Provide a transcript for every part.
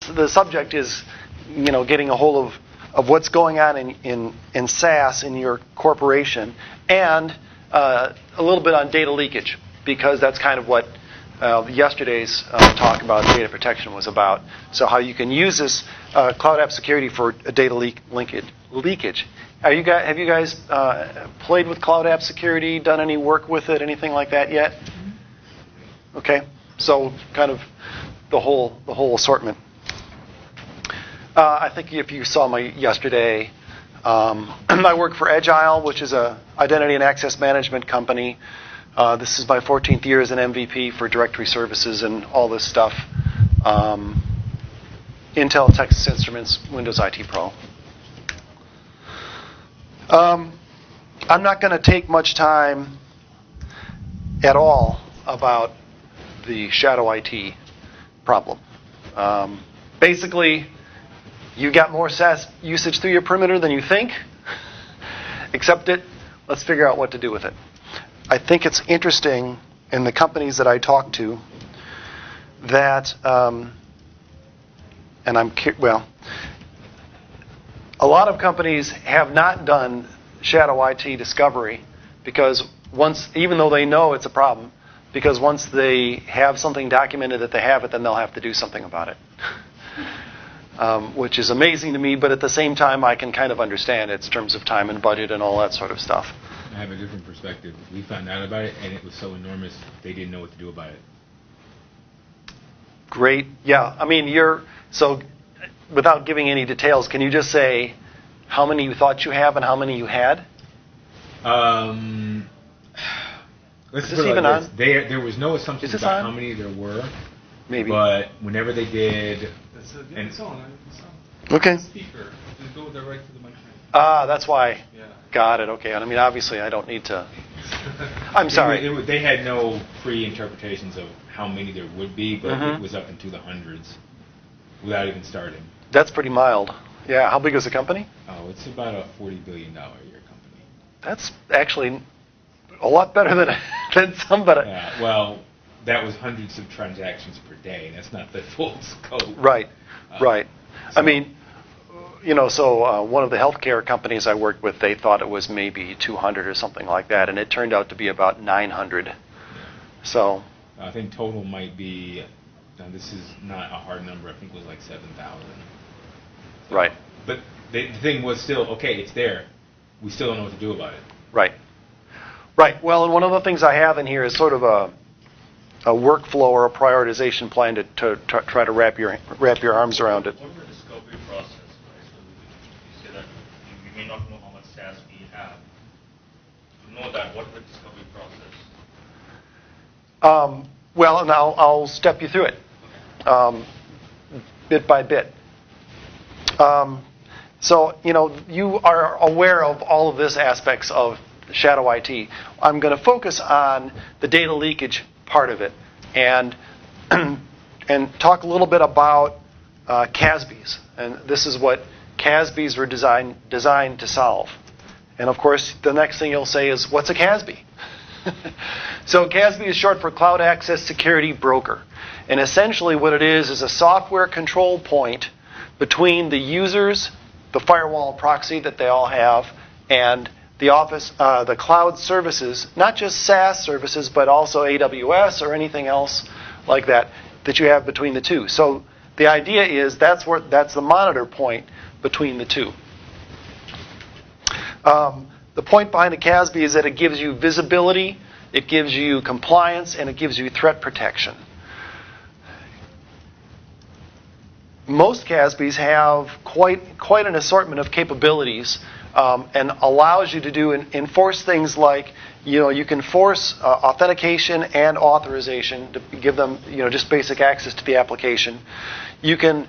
the subject is, getting a hold of what's going on in SaaS in your corporation, and a little bit on data leakage, because that's kind of what yesterday's talk about data protection was about. So how you can use this cloud app security for data leakage. Have you guys played with cloud app security, done any work with it, anything like that yet? Okay, so kind of the whole assortment. I think if you saw my yesterday, I work for Agile, which is a identity and access management company. This is my 14th year as an MVP for directory services and all this stuff. Intel, Texas Instruments, Windows IT Pro. I'm not going to take much time at all about the shadow IT problem. Basically, you got more SaaS usage through your perimeter than you think. Accept it. Let's figure out what to do with it. I think it's interesting in the companies that I talk to that, a lot of companies have not done shadow IT discovery because even though they know it's a problem, because once they have something documented that they have it, then they'll have to do something about it. Which is amazing to me, but at the same time, I can kind of understand it in terms of time and budget and all that sort of stuff. I have a different perspective. We found out about it, and it was so enormous, they didn't know what to do about it. Great. Yeah. I mean, so without giving any details, can you just say how many you thought you have and how many you had? Let's is this even on? There was no assumption about how many there were. Maybe. But whenever they did... It's on. Okay. Speaker. Just go direct to the microphone. That's why. Yeah. Got it. Okay. I mean, obviously, I don't need to. I'm sorry. They had no pre-interpretations of how many there would be, but Mm-hmm. it was up into the hundreds without even starting. That's pretty mild. Yeah. How big is the company? Oh, it's about a $40 billion a year company. That's actually a lot better than some. But yeah. Well, that was hundreds of transactions per day. That's not the full scope. Right. Right. So, I mean, so one of the healthcare companies I worked with, they thought it was maybe 200 or something like that, and it turned out to be about 900. Yeah. So I think total might be, this is not a hard number, I think it was like 7,000. So, right. But the thing was still, okay, it's there. We still don't know what to do about it. Right. Right. Well, and one of the things I have in here is sort of a workflow or a prioritization plan to try to wrap your arms around it. What is the discovery process? Right? So you say that we may not know how much SaaS we have. To know that, what is the discovery process? Well, and I'll step you through it, bit by bit. So you are aware of all of this aspects of shadow IT. I'm going to focus on the data leakage part of it, and talk a little bit about CASBs. And this is what CASBs were designed to solve. And of course, the next thing you'll say is, what's a CASB? So CASB is short for Cloud Access Security Broker. And essentially what it is a software control point between the users, the firewall proxy that they all have, and the cloud services, not just SaaS services, but also AWS or anything else like that you have between the two. So the idea is that's the monitor point between the two. The point behind a CASB is that it gives you visibility, it gives you compliance, and it gives you threat protection. Most CASBs have quite an assortment of capabilities. And allows you to enforce things like, you can force authentication and authorization to give them, just basic access to the application. You can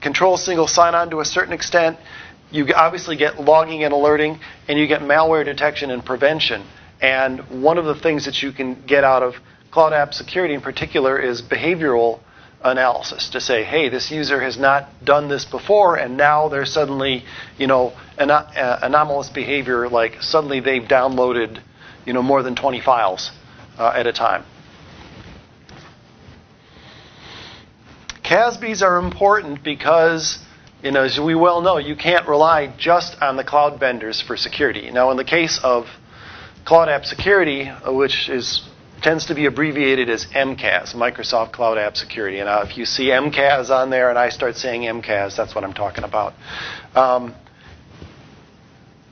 control single sign-on to a certain extent. You obviously get logging and alerting, and you get malware detection and prevention. And one of the things that you can get out of cloud app security in particular is behavioral analysis to say, hey, this user has not done this before, and now they're suddenly, anomalous behavior, like suddenly they've downloaded, more than 20 files at a time. CASBs are important because, as we well know, you can't rely just on the cloud vendors for security. Now, in the case of Cloud App Security, which tends to be abbreviated as MCAS, Microsoft Cloud App Security. And if you see MCAS on there and I start saying MCAS, that's what I'm talking about.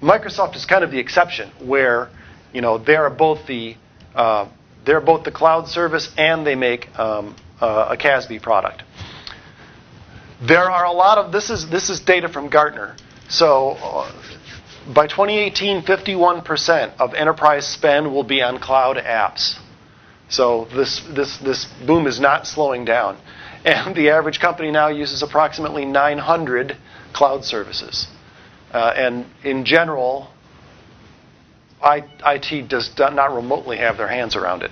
Microsoft is kind of the exception, where they're both the cloud service and they make a CASB product. There are a lot of this is data from Gartner. So by 2018, 51% of enterprise spend will be on cloud apps. So this boom is not slowing down, and the average company now uses approximately 900 cloud services. And in general, IT does not remotely have their hands around it.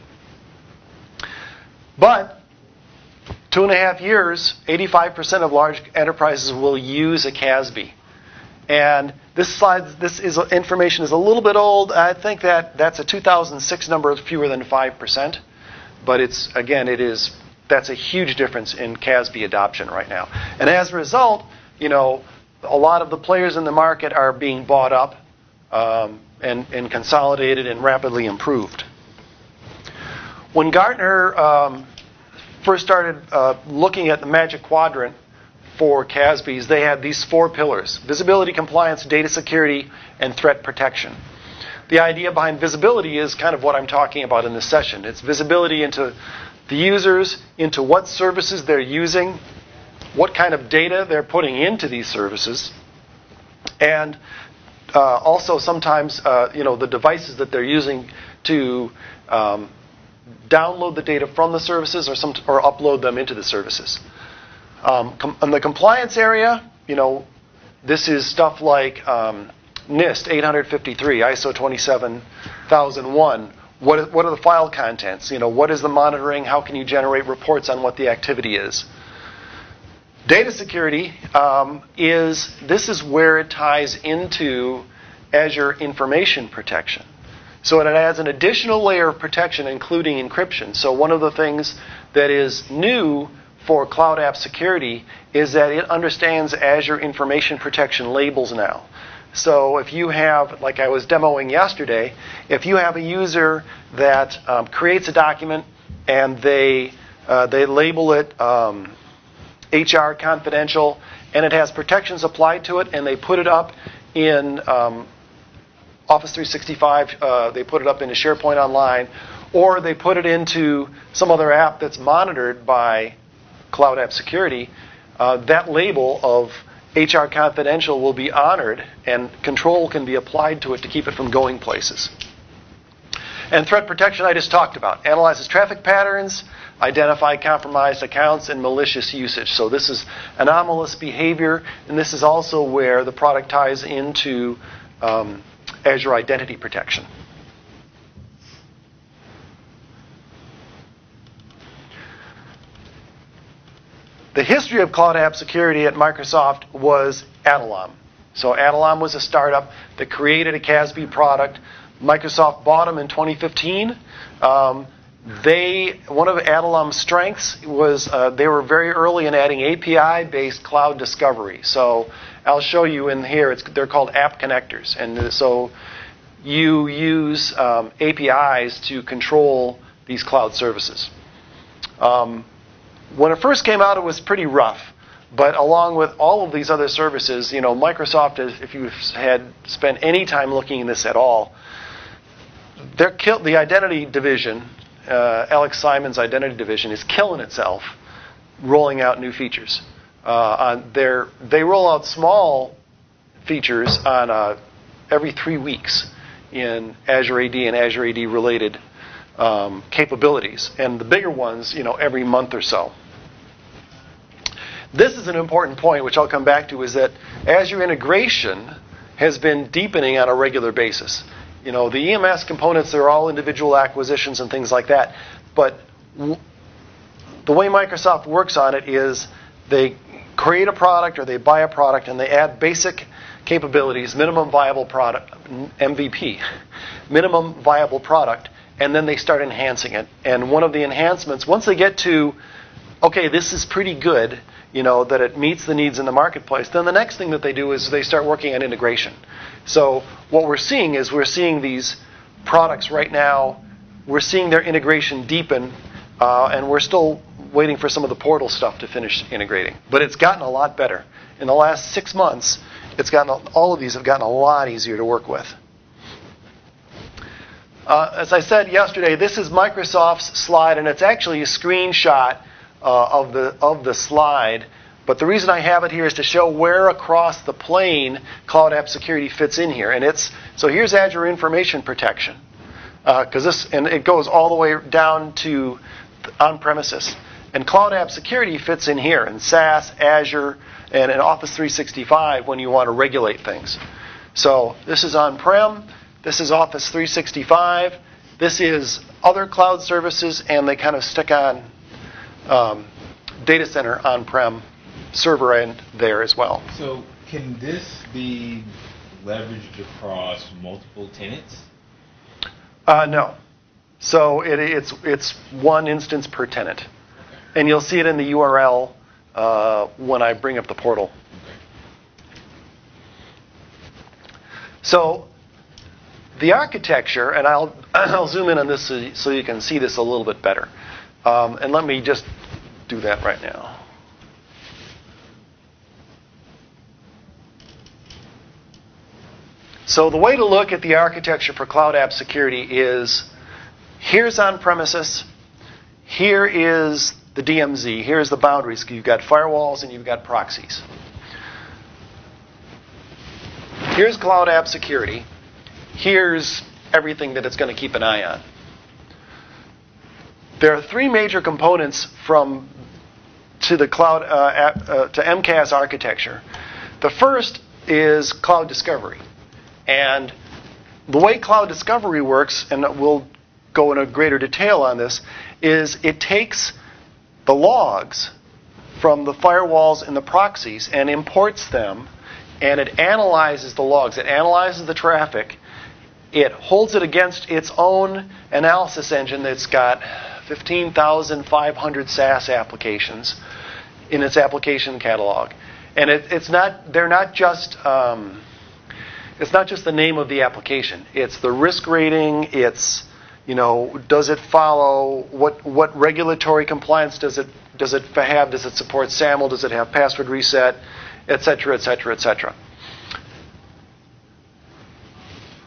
But 2.5 years, 85% of large enterprises will use a CASB. And this information is a little bit old. I think that's a 2006 number of fewer than 5%. But that's a huge difference in CASB adoption right now. And as a result, a lot of the players in the market are being bought up and consolidated and rapidly improved. When Gartner first started looking at the Magic Quadrant for CASBs, they had these 4 pillars: visibility, compliance, data security, and threat protection. The idea behind visibility is kind of what I'm talking about in this session. It's visibility into the users, into what services they're using, what kind of data they're putting into these services, and also sometimes the devices that they're using to download the data from the services or upload them into the services. In the compliance area, this is stuff like NIST 853, ISO 27001. What are the file contents? What is the monitoring? How can you generate reports on what the activity is? Data security is where it ties into Azure information protection. So it adds an additional layer of protection, including encryption. So one of the things that is new for Cloud App Security is that it understands Azure information protection labels now. So if you have, like I was demoing yesterday, if you have a user that creates a document and they label it HR confidential, and it has protections applied to it, and they put it up in Office 365, they put it up into SharePoint Online, or they put it into some other app that's monitored by Cloud App Security, that label of HR confidential will be honored, and control can be applied to it to keep it from going places. And threat protection I just talked about. Analyzes traffic patterns, identify compromised accounts, and malicious usage. So this is anomalous behavior, and this is also where the product ties into Azure Identity Protection. The history of Cloud App Security at Microsoft was Adalom. So Adalom was a startup that created a CASB product. Microsoft bought them in 2015. One of Adalom's strengths was they were very early in adding API-based cloud discovery. So I'll show you in here. They're called app connectors, and so you use APIs to control these cloud services. When it first came out, it was pretty rough. But along with all of these other services, Microsoft, if you had spent any time looking at this at all, the identity division, Alex Simon's identity division, is killing itself rolling out new features. They roll out small features on every 3 weeks in Azure AD and Azure AD related capabilities, and the bigger ones, every month or so. This is an important point, which I'll come back to, is that Azure integration has been deepening on a regular basis. The EMS components, they're all individual acquisitions and things like that, but the way Microsoft works on it is they create a product or they buy a product and they add basic capabilities, minimum viable product, MVP, minimum viable product, and then they start enhancing it. And one of the enhancements, once they get to okay, this is pretty good, that it meets the needs in the marketplace, then the next thing that they do is they start working on integration. So what we're seeing is these products right now, we're seeing their integration deepen, and we're still waiting for some of the portal stuff to finish integrating. But it's gotten a lot better. In the last 6 months, all of these have gotten a lot easier to work with. As I said yesterday, this is Microsoft's slide, and it's actually a screenshot of the slide. But the reason I have it here is to show where across the plane Cloud App Security fits in here. And so here's Azure Information Protection, and it goes all the way down to on-premises. And Cloud App Security fits in here in SaaS, Azure, and in Office 365 when you want to regulate things. So this is on-prem. This is Office 365. This is other cloud services, and they kind of stick on data center on-prem server end there as well. So can this be leveraged across multiple tenants? No. So it's one instance per tenant. Okay. And you'll see it in the URL when I bring up the portal. Okay. So the architecture, and I'll zoom in on this so you can see this a little bit better. And let me just do that right now. So the way to look at the architecture for Cloud App Security is, here's on-premises, here is the DMZ, here's the boundaries. You've got firewalls and you've got proxies. Here's Cloud App Security. Here's everything that it's going to keep an eye on. There are three major components to the cloud to MCAS architecture. The first is Cloud Discovery. And the way Cloud Discovery works, and we'll go into greater detail on this, is it takes the logs from the firewalls and the proxies and imports them, and it analyzes the logs. It analyzes the traffic. It holds it against its own analysis engine that's got 15,500 SaaS applications in its application catalog. And it's not just the name of the application. It's the risk rating. It's, does it follow what regulatory compliance does it have? Does it support SAML? Does it have password reset, et cetera, et cetera, et cetera.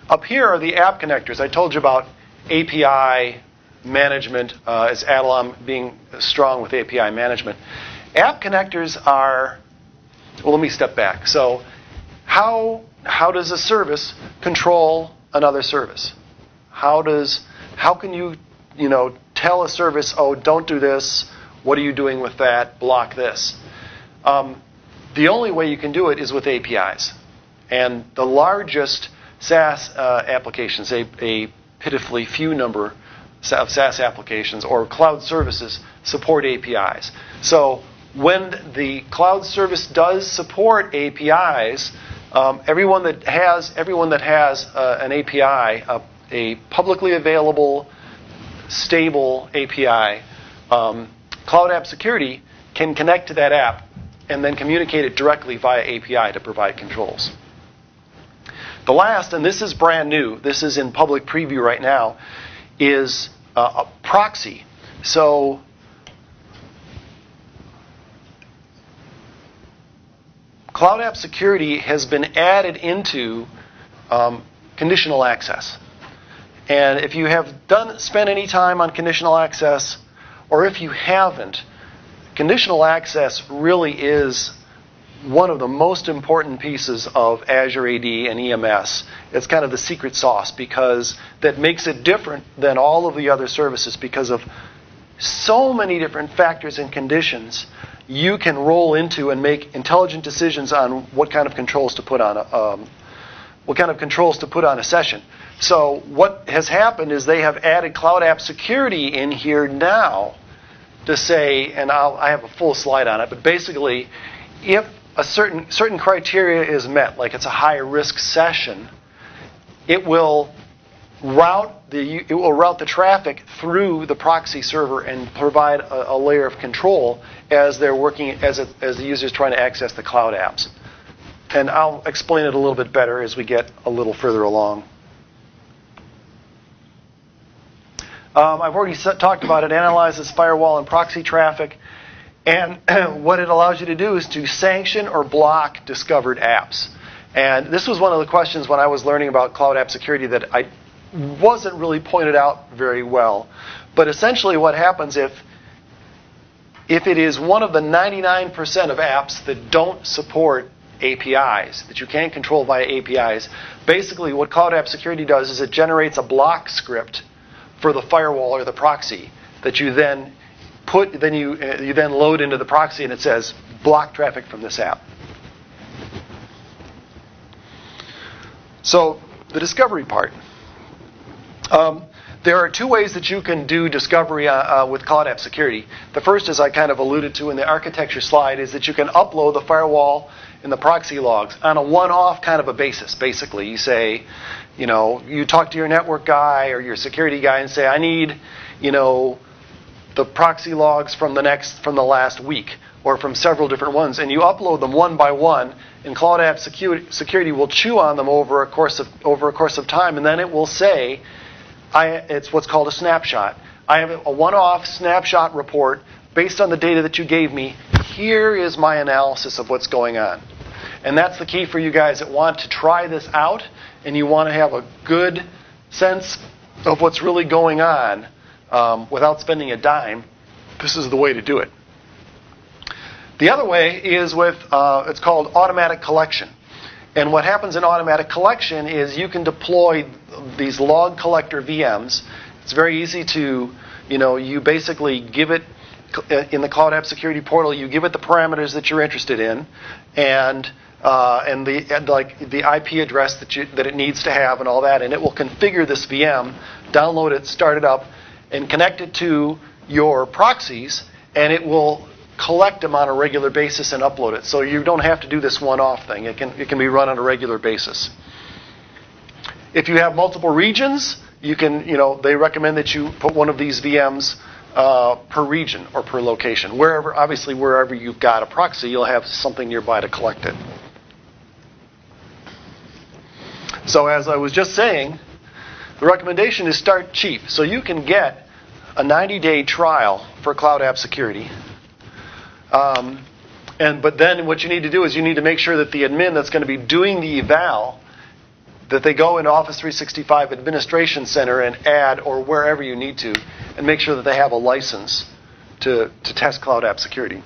Up here are the app connectors. I told you about API management, as Adalom being strong with API management. App connectors are, well, let me step back. So how does a service control another service? How can you tell a service, oh, don't do this, what are you doing with that, block this? The only way you can do it is with APIs. And the largest SaaS applications, a pitifully few number of SaaS applications or cloud services support APIs. So when the cloud service does support APIs, everyone that has an API, a publicly available, stable API, Cloud App Security can connect to that app and then communicate it directly via API to provide controls. The last, and this is brand new, this is in public preview right now, is a proxy. So Cloud App Security has been added into conditional access. And if you have spent any time on conditional access, or if you haven't, conditional access really is one of the most important pieces of Azure AD and EMS. It's kind of the secret sauce because that makes it different than all of the other services because of so many different factors and conditions you can roll into and make intelligent decisions on what kind of controls to put on a session. So what has happened is they have added Cloud App Security in here now to say, and I have a full slide on it, but basically, if a certain criteria is met, like it's a high risk session, it will it will route the traffic through the proxy server and provide a layer of control as they're working, as the user is trying to access the cloud apps. And I'll explain it a little bit better as we get a little further along. I've already talked about it. Analyzes firewall and proxy traffic. And what it allows you to do is to sanction or block discovered apps. And this was one of the questions when I was learning about cloud app security that I wasn't really pointed out very well. But essentially what happens if it is one of the 99% of apps that don't support APIs, that you can't control via APIs, basically what cloud app security does is it generates a block script for the firewall or the proxy that you then you then load into the proxy, and it says block traffic from this app. So the discovery part. There are two ways that you can do discovery with cloud app security. The first, as I kind of alluded to in the architecture slide, is that you can upload the firewall and the proxy logs on a one-off kind of a basis. Basically, you say, you talk to your network guy or your security guy and say, I need, the proxy logs from the last week or from several different ones, and you upload them one by one, and cloud app security will chew on them over a course of time, and then it will say, it's what's called a snapshot. I have a one-off snapshot report based on the data that you gave me. Here is my analysis of what's going on. And that's the key for you guys that want to try this out and you want to have a good sense of what's really going on without spending a dime. This is the way to do it. The other way is with, it's called automatic collection. And what happens in automatic collection is you can deploy these log collector VMs. It's very easy to, you basically give it, in the Cloud App Security portal, you give it the parameters that you're interested in, and the IP address that it needs to have and all that, and it will configure this VM, download it, start it up, and connect it to your proxies, and it will collect them on a regular basis and upload it. So you don't have to do this one-off thing. It can be run on a regular basis. If you have multiple regions, you can, they recommend that you put one of these VMs per region or per location. Wherever you've got a proxy, you'll have something nearby to collect it. So as I was just saying, the recommendation is start cheap. So you can get a 90-day trial for Cloud App Security. But then what you need to do is you need to make sure that the admin that's going to be doing the eval, that they go into Office 365 Administration Center and add, or wherever you need to, and make sure that they have a license to test Cloud App Security.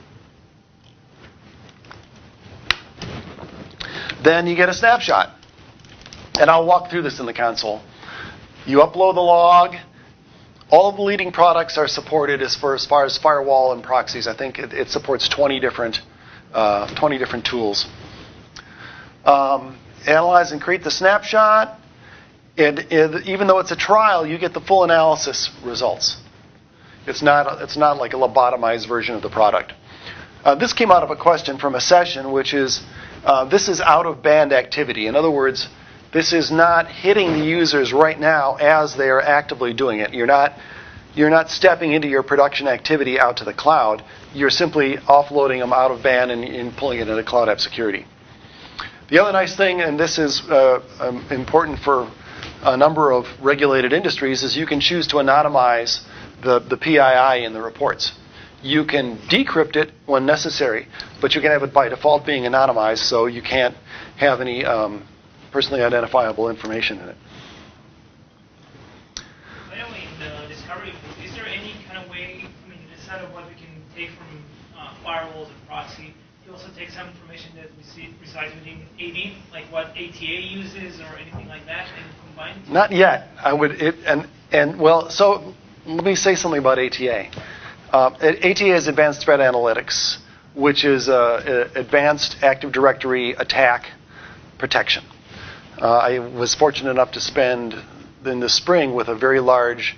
Then you get a snapshot. And I'll walk through this in the console. You upload the log. All of the leading products are supported as far as firewall and proxies. I think it supports 20 different tools. Analyze and create the snapshot. And even though it's a trial, you get the full analysis results. It's not like a lobotomized version of the product. This came out of a question from a session, which is this is out of band activity. In other words, this is not hitting the users right now as they are actively doing it. You're not stepping into your production activity out to the cloud. You're simply offloading them out of band and pulling it into Cloud App Security. The other nice thing, and this is important for a number of regulated industries, is you can choose to anonymize the PII in the reports. You can decrypt it when necessary, but you can have it by default being anonymized, so you can't have any personally identifiable information in it. By the way, in the discovery, is there any kind of way, aside of what we can take from firewalls and proxy, you also take some information that resides within AD, like what ATA uses or anything like that, and combine? Not yet. So let me say something about ATA. ATA is Advanced Threat Analytics, which is Advanced Active Directory Attack Protection. I was fortunate enough to spend in the spring with a very large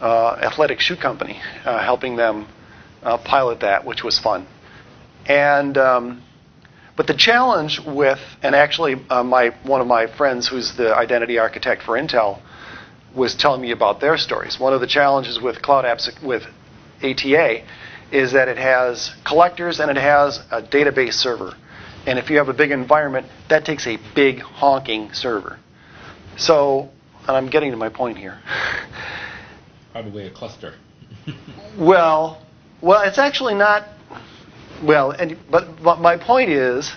athletic shoe company, helping them pilot that, which was fun. But the challenge with, and actually one of my friends who's the identity architect for Intel was telling me about their stories. One of the challenges with cloud apps with ATA is that it has collectors and it has a database server. And if you have a big environment, that takes a big honking server. So, and I'm getting to my point here. Probably a cluster. Well, it's actually not. Well, but my point is,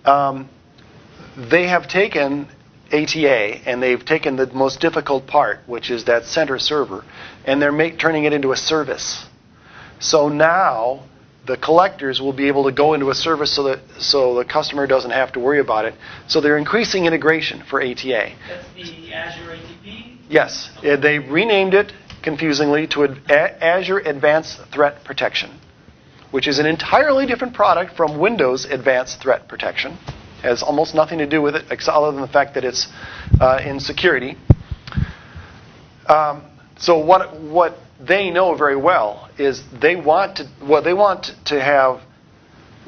they have taken ATA and they've taken the most difficult part, which is that center server, and they're turning it into a service. So now the collectors will be able to go into a service so the customer doesn't have to worry about it. So they're increasing integration for ATA. That's the Azure ATP? Yes. They renamed it, confusingly, to Azure Advanced Threat Protection, which is an entirely different product from Windows Advanced Threat Protection. Has almost nothing to do with it, other than the fact that it's in security. So what they know very well is they want to have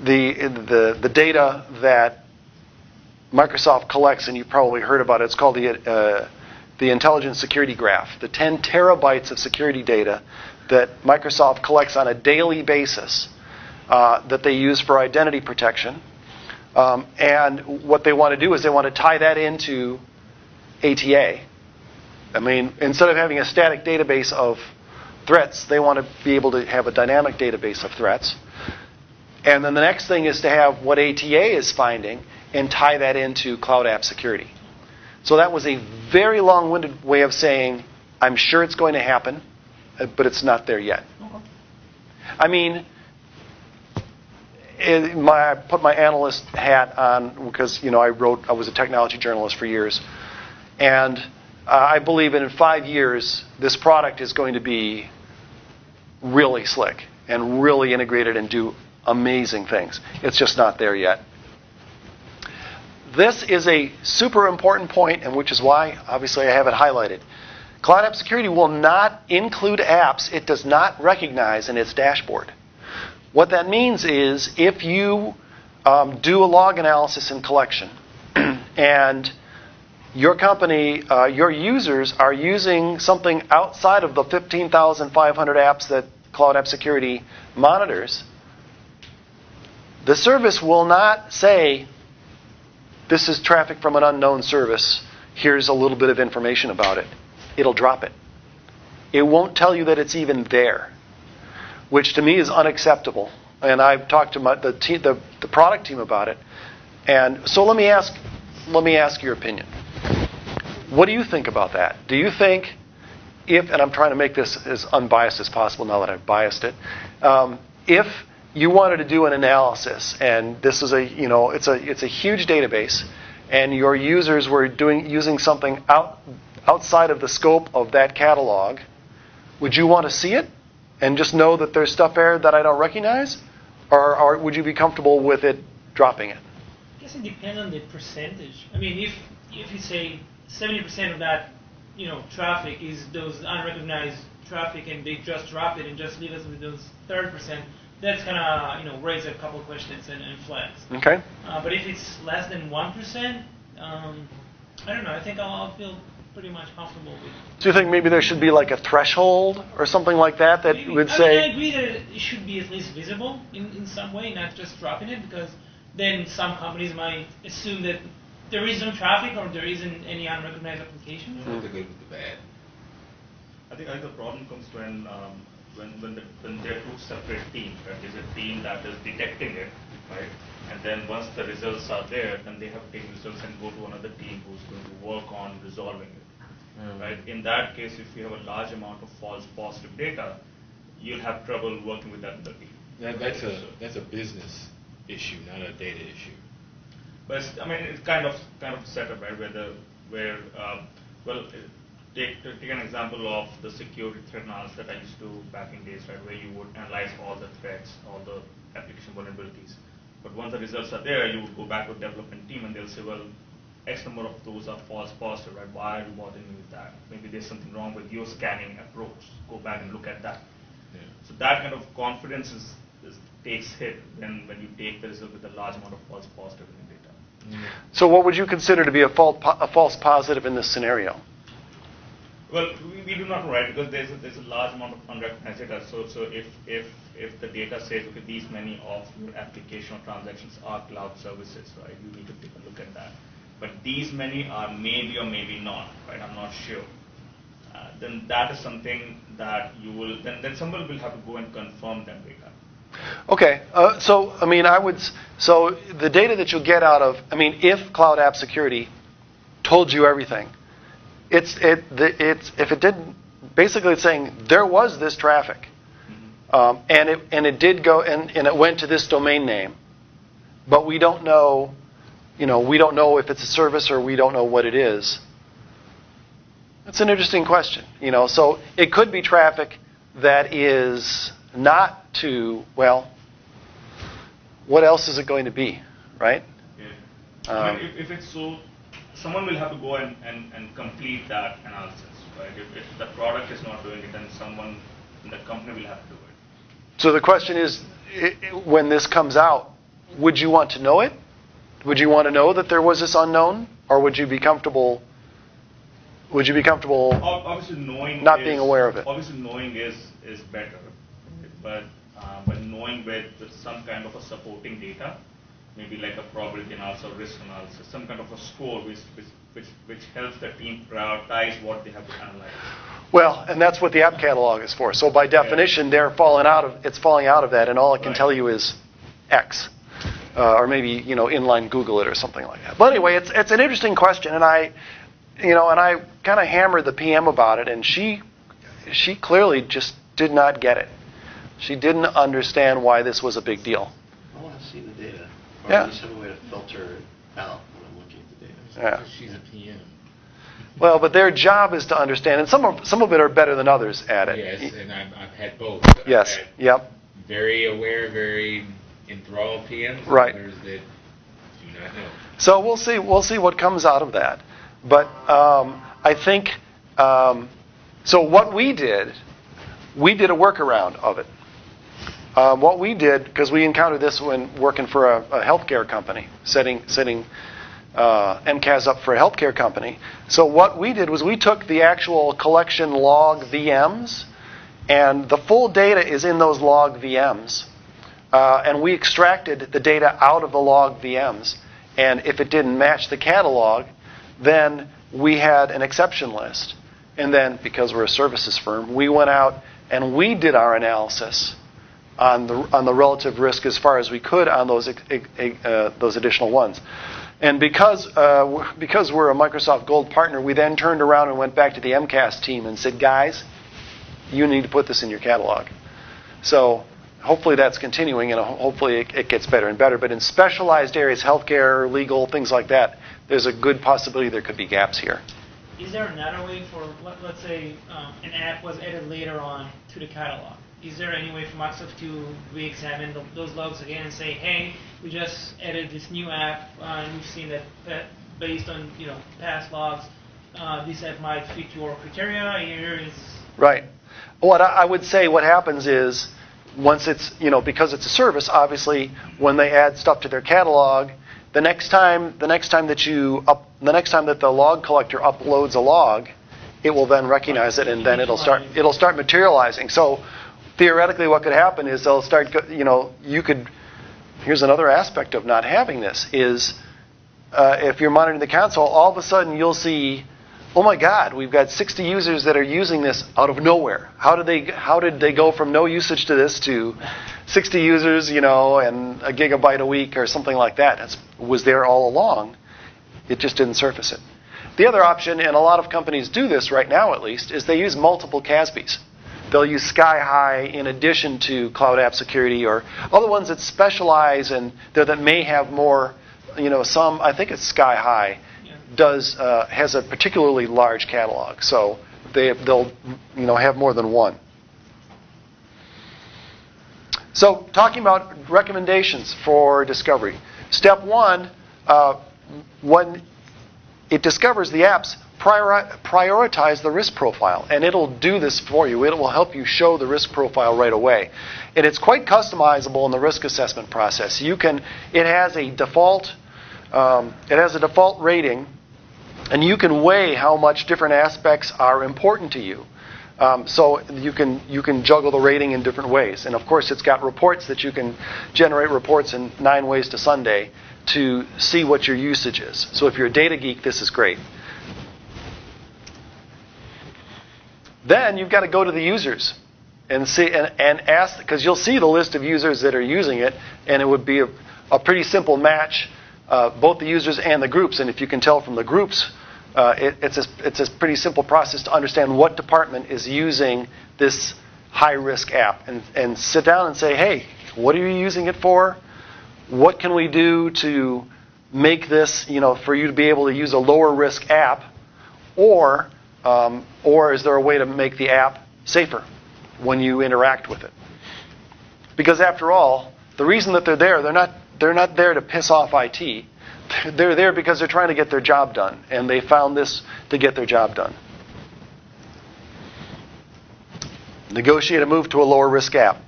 the data that Microsoft collects, and you've probably heard about it. It's called the Intelligent Security Graph, the 10 terabytes of security data that Microsoft collects on a daily basis that they use for identity protection. And what they want to do is they want to tie that into ATA. I mean, instead of having a static database of threats, they want to be able to have a dynamic database of threats. And then the next thing is to have what ATA is finding and tie that into cloud app security. So that was a very long-winded way of saying, I'm sure it's going to happen, but it's not there yet. I mean, I put my analyst hat on because I was a technology journalist for years, and I believe in 5 years this product is going to be really slick and really integrated and do amazing things. It's just not there yet. This is a super important point, and which is why obviously I have it highlighted. Cloud App Security will not include apps it does not recognize in its dashboard. What that means is if you do a log analysis and collection and your company, your users are using something outside of the 15,500 apps that Cloud App Security monitors, the service will not say, this is traffic from an unknown service, here's a little bit of information about it. It'll drop it. It won't tell you that it's even there, which to me is unacceptable. And I've talked to the product team about it. And so let me ask your opinion. What do you think about that? Do you think and I'm trying to make this as unbiased as possible now that I've biased it, if you wanted to do an analysis, and this is it's a huge database, and your users were using something outside of the scope of that catalog, would you want to see it and just know that there's stuff there that I don't recognize, or would you be comfortable with it dropping it? I guess it depends on the percentage. I mean, if you say 70% of that traffic is those unrecognized traffic, and they just drop it and just leave us with those 30%. That's gonna raise a couple of questions and flags. Okay. But if it's less than 1%, I don't know. I think I'll feel pretty much comfortable with it. Do you think maybe there should be like a threshold or something like that Maybe. would say? I agree that it should be at least visible in some way, not just dropping it, because then some companies might assume that there is no traffic or there isn't any unrecognized application. The good with the bad. I think the problem comes when there are two separate teams. Right? There's a team that is detecting it, right? And then once the results are there, then they have to take results and go to another team who's going to work on resolving it. Right? In that case, if you have a large amount of false positive data, you'll have trouble working with that other team. That's a business issue, not a data issue. But it's kind of setup, right? Take an example of the security threat analysis that I used to do back in days, right? Where you would analyze all the threats, all the application vulnerabilities. But once the results are there, you would go back to the development team and they'll say, well, X number of those are false positive, right? Why are you bothering me with that? Maybe there's something wrong with your scanning approach. Go back and look at that. Yeah. So that kind of confidence takes hit when you take the result with a large amount of false positive in the data. So what would you consider to be a false positive in this scenario? Well, we do not know, right? Because there's a large amount of unrecognized data. So if the data says, okay, these many of your application or transactions are cloud services, right? You need to take a look at that. But these many are maybe or maybe not, right? I'm not sure. Then that is something that you will, then someone will have to go and confirm that data. Okay, so the data that you'll get out of, if Cloud App Security told you everything, if it didn't, basically it's saying there was this traffic, and it did go and it went to this domain name, but we don't know, we don't know if it's a service or we don't know what it is. That's an interesting question, So it could be traffic that is not to, well, what else is it going to be, right? Yeah. If it's so, someone will have to go and complete that analysis, right? If the product is not doing it, then someone in the company will have to do it. So the question is, when this comes out, would you want to know it? Would you want to know that there was this unknown, or would you be comfortable? Obviously, knowing not being aware of it. Obviously, knowing is better, but knowing with some kind of a supporting data, maybe like a probability analysis or risk analysis, some kind of a score which helps the team prioritize what they have to analyze. Well, and that's what the app catalog is for. So by definition, it's falling out of that, and all it can tell you is X, or maybe inline Google it or something like that. But anyway, it's an interesting question, and I kind of hammered the PM about it, and she clearly just did not get it. She didn't understand why this was a big deal. I want to see the data. Or Yeah. at least have a way to filter it out when I'm looking at the data. Yeah. She's a PM. Well, but their job is to understand, and some of it are better than others at it. Yes, and I've had both. Yes. I've had Yep. very aware, very enthralled PMs. Right. And others that do not know. So we'll see what comes out of that. But I think so. What we did a workaround of it. What we did, because we encountered this when working for a healthcare company, setting MCAS up for a healthcare company. So what we did was we took the actual collection log VMs, and the full data is in those log VMs. And we extracted the data out of the log VMs. And if it didn't match the catalog, then we had an exception list. And then, because we're a services firm, we went out and we did our analysis on the relative risk as far as we could on those additional ones. And because we're a Microsoft Gold partner, we then turned around and went back to the MCAS team and said, guys, you need to put this in your catalog. So hopefully that's continuing, and hopefully it gets better and better. But in specialized areas, healthcare, legal, things like that, there's a good possibility there could be gaps here. Is there another way for, let's say, an app was added later on to the catalog? Is there any way for Microsoft to re-examine those logs again and say, hey, we just added this new app, and we've seen that based on past logs, this app might fit your criteria. Here is right. What I would say, what happens is once it's because it's a service, obviously when they add stuff to their catalog, the next time that the log collector uploads a log, it will then recognize it, and then it'll start materializing. So theoretically, what could happen is they'll start. Here's another aspect of not having this is if you're monitoring the console, all of a sudden you'll see, oh my God, we've got 60 users that are using this out of nowhere. How did they go from no usage to this to 60 users, and a gigabyte a week or something like that? It was there all along. It just didn't surface it. The other option, and a lot of companies do this right now at least, is they use multiple CASBs. They'll use Sky High in addition to Cloud App Security or other ones that specialize and that may have more, some, I think it's Sky High, has a particularly large catalog. So they'll have more than one. So talking about recommendations for discovery. Step one, when it discovers the apps, prioritize the risk profile, and it'll do this for you. It will help you show the risk profile right away, and it's quite customizable in the risk assessment process. It has a default rating, And you can weigh how much different aspects are important to you. So you can juggle the rating in different ways. And of course, it's got reports that you can generate reports in 9 ways to Sunday to see what your usage is. So if you're a data geek, this is great. Then you've got to go to the users and see and ask, because you'll see the list of users that are using it, and it would be a pretty simple match, both the users and the groups. And if you can tell from the groups, it's a pretty simple process to understand what department is using this high-risk app, and sit down and say, hey, what are you using it for? What can we do to make this, for you to be able to use a lower-risk app, or is there a way to make the app safer when you interact with it? Because after all, the reason that they're not there to piss off IT. They're there because they're trying to get their job done, and they found this to get their job done. Negotiate a move to a lower risk app.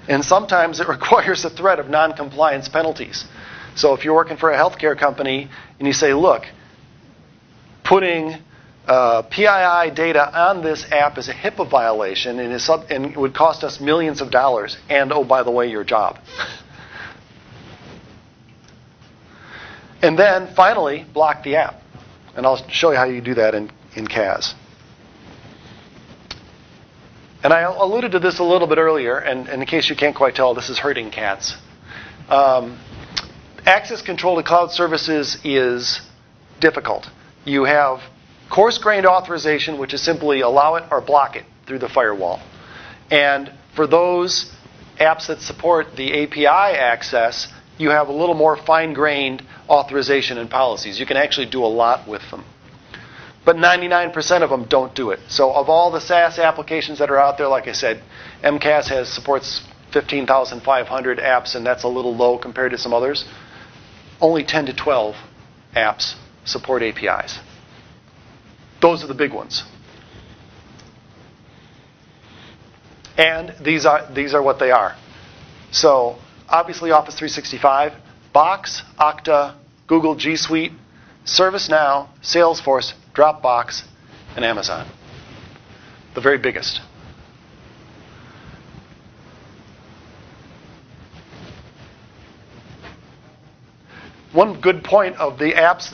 And sometimes it requires a threat of non-compliance penalties. So if you're working for a healthcare company and you say, look, putting PII data on this app is a HIPAA violation and it would cost us millions of dollars, and oh, by the way, your job. And then, finally, block the app. And I'll show you how you do that in CAS. And I alluded to this a little bit earlier, and in case you can't quite tell, this is herding cats. Access control to cloud services is difficult. You have coarse-grained authorization, which is simply allow it or block it through the firewall. And for those apps that support the API access, you have a little more fine-grained authorization and policies. You can actually do a lot with them. But 99% of them don't do it. So of all the SaaS applications that are out there, like I said, MCAS supports 15,500 apps, and that's a little low compared to some others. Only 10 to 12 apps support APIs. Those are the big ones. And these are what they are. So obviously Office 365, Box, Okta, Google G Suite, ServiceNow, Salesforce, Dropbox, and Amazon. The very biggest. One good point of the apps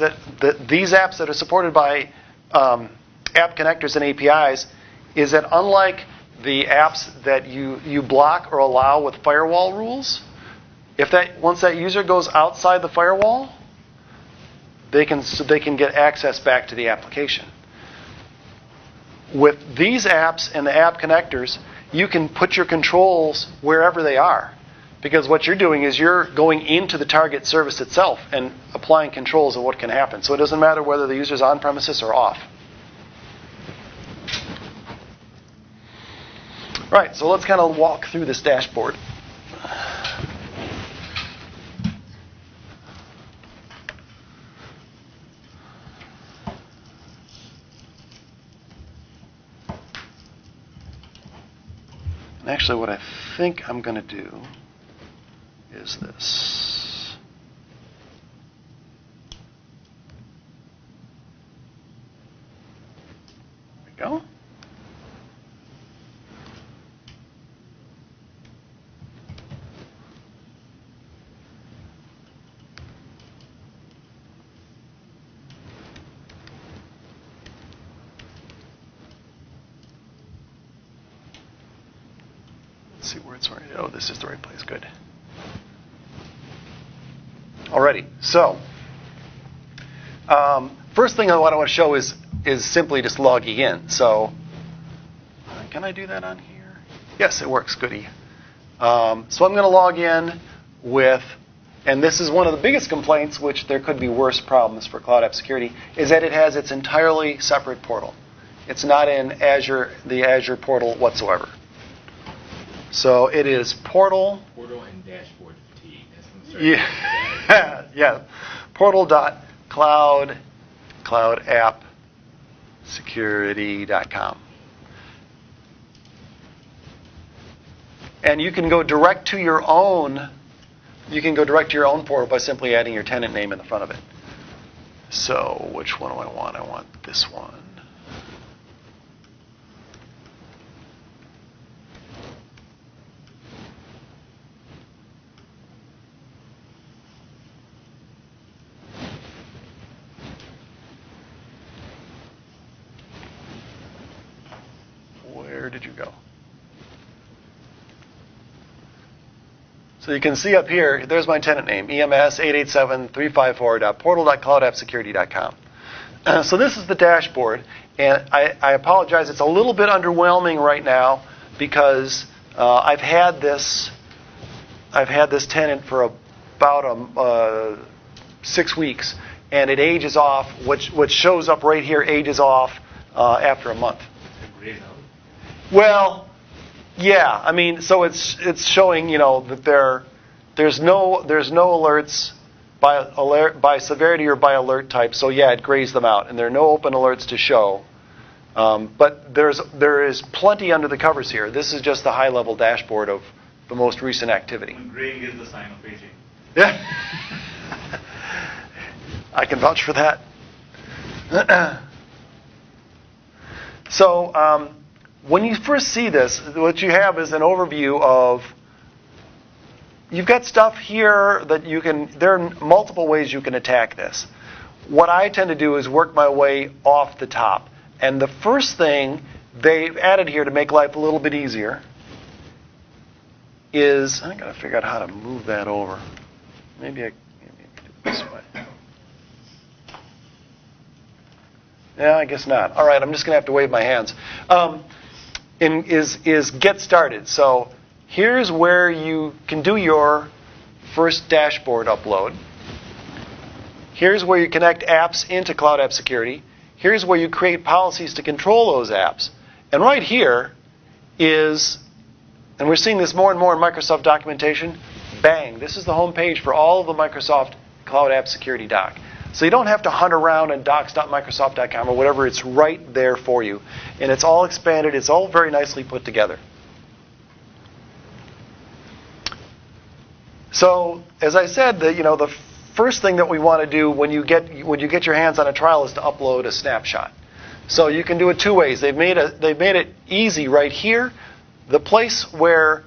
these apps that are supported by app connectors and APIs is that unlike the apps that you block or allow with firewall rules, once that user goes outside the firewall, they can get access back to the application. With these apps and the app connectors, you can put your controls wherever they are. Because what you're doing is you're going into the target service itself and applying controls of what can happen. So it doesn't matter whether the user's on premises or off. Right, so let's kind of walk through this dashboard. And actually, what I think I'm going to do is this. There we go. Let's see where it's right. Oh, this is the right place. Good. Alrighty. So, first thing I want to show is simply just logging in. So, can I do that on here? Yes, it works. Goody. So I'm going to log in with, and this is one of the biggest complaints, which there could be worse problems for Cloud App Security, is that it has its entirely separate portal. It's not in Azure, the Azure portal whatsoever. So it is portal. Portal and dashboard fatigue. Yeah. Portal.cloudappsecurity.com. And you can go direct to your own. You can go direct to your own portal by simply adding your tenant name in the front of it. So which one do I want? I want this one. Where did you go? So you can see up here, there's my tenant name, ems887.354.portal.cloudappsecurity.com. So this is the dashboard, and I apologize, it's a little bit underwhelming right now because I've had this tenant for about 6 weeks, and it ages off. What shows up right here ages off after a month. Well, yeah. I mean, so it's showing, that there's no alerts by severity or by alert type. So yeah, it grays them out, and there are no open alerts to show. But there is plenty under the covers here. This is just the high level dashboard of the most recent activity. When graying is the sign of aging. Yeah. I can vouch for that. So when you first see this, what you have is an overview of, you've got stuff here that there are multiple ways you can attack this. What I tend to do is work my way off the top. And the first thing they've added here to make life a little bit easier is, I got to figure out how to move that over. Maybe I do it this way. Yeah, I guess not. All right, I'm just going to have to wave my hands. Is get started. So here's where you can do your first dashboard upload. Here's where you connect apps into Cloud App Security. Here's where you create policies to control those apps. And right here is, and we're seeing this more and more in Microsoft documentation, bang, this is the home page for all of the Microsoft Cloud App Security doc. So you don't have to hunt around in docs.microsoft.com or whatever. It's right there for you. And it's all expanded. It's all very nicely put together. So as I said, the first thing that we want to do when you get your hands on a trial is to upload a snapshot. So you can do it two ways. They've made it easy right here. The place where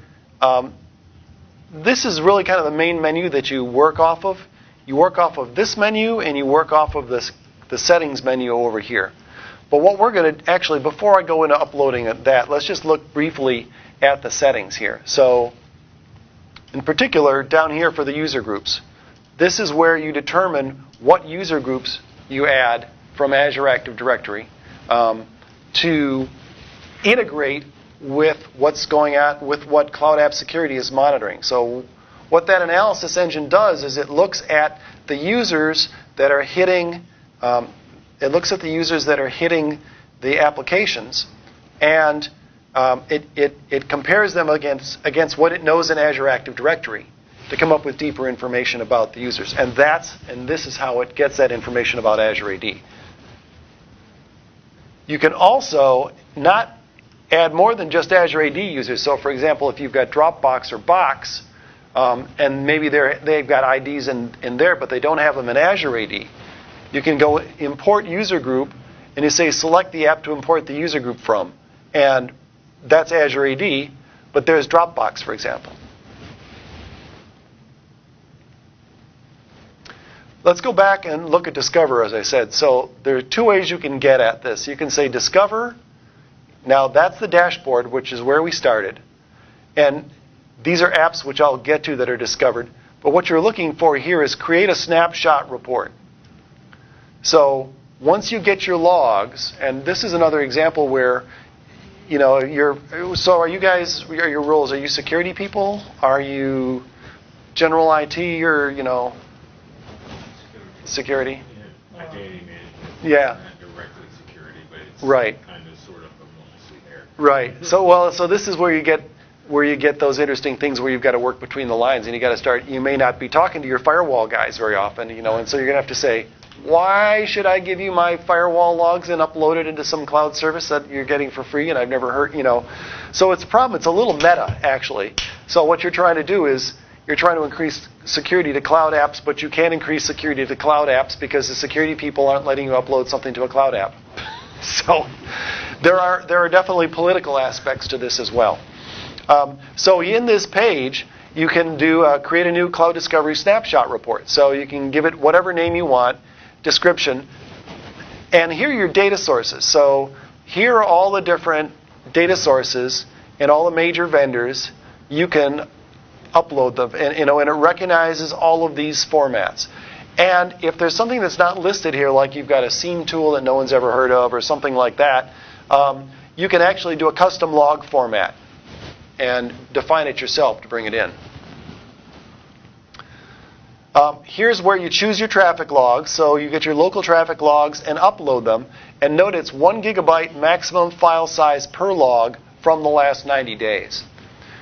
this is really kind of the main menu that you work off of. You work off of this menu, and you work off of the settings menu over here. But what we're going to actually, before I go into uploading that, let's just look briefly at the settings here. So in particular, down here for the user groups, this is where you determine what user groups you add from Azure Active Directory to integrate with what's going on with what Cloud App Security is monitoring. So what that analysis engine does is it looks at the users that are hitting the applications, and it compares them against what it knows in Azure Active Directory to come up with deeper information about the users. And this is how it gets that information about Azure AD. You can also not add more than just Azure AD users. So for example, if you've got Dropbox or Box, and maybe they've got IDs in there, but they don't have them in Azure AD, you can go import user group, and you say select the app to import the user group from. And that's Azure AD, but there's Dropbox, for example. Let's go back and look at Discover, as I said. So there are two ways you can get at this. You can say Discover. Now that's the dashboard, which is where we started. And these are apps which I'll get to that are discovered. But what you're looking for here is create a snapshot report. So once you get your logs, and this is another example where, so are you guys, are your roles, are you security people? Are you general IT or, security? Identity management. Yeah. Not directly security, but it's right. Kind of sort of mostly there. Right. So this is where you get those interesting things where you've got to work between the lines, and you may not be talking to your firewall guys very often, and so you're going to have to say, why should I give you my firewall logs and upload it into some cloud service that you're getting for free and I've never heard, So it's a problem. It's a little meta, actually. So what you're trying to do is you're trying to increase security to cloud apps, but you can't increase security to cloud apps because the security people aren't letting you upload something to a cloud app. So there are definitely political aspects to this as well. So in this page, you can create a new Cloud Discovery snapshot report. So you can give it whatever name you want, description, and here are your data sources. So here are all the different data sources and all the major vendors. You can upload them, and it recognizes all of these formats. And if there's something that's not listed here, like you've got a SIEM tool that no one's ever heard of or something like that, you can actually do a custom log format and define it yourself to bring it in. Here's where you choose your traffic logs. So you get your local traffic logs and upload them. And note it's 1 gigabyte maximum file size per log from the last 90 days.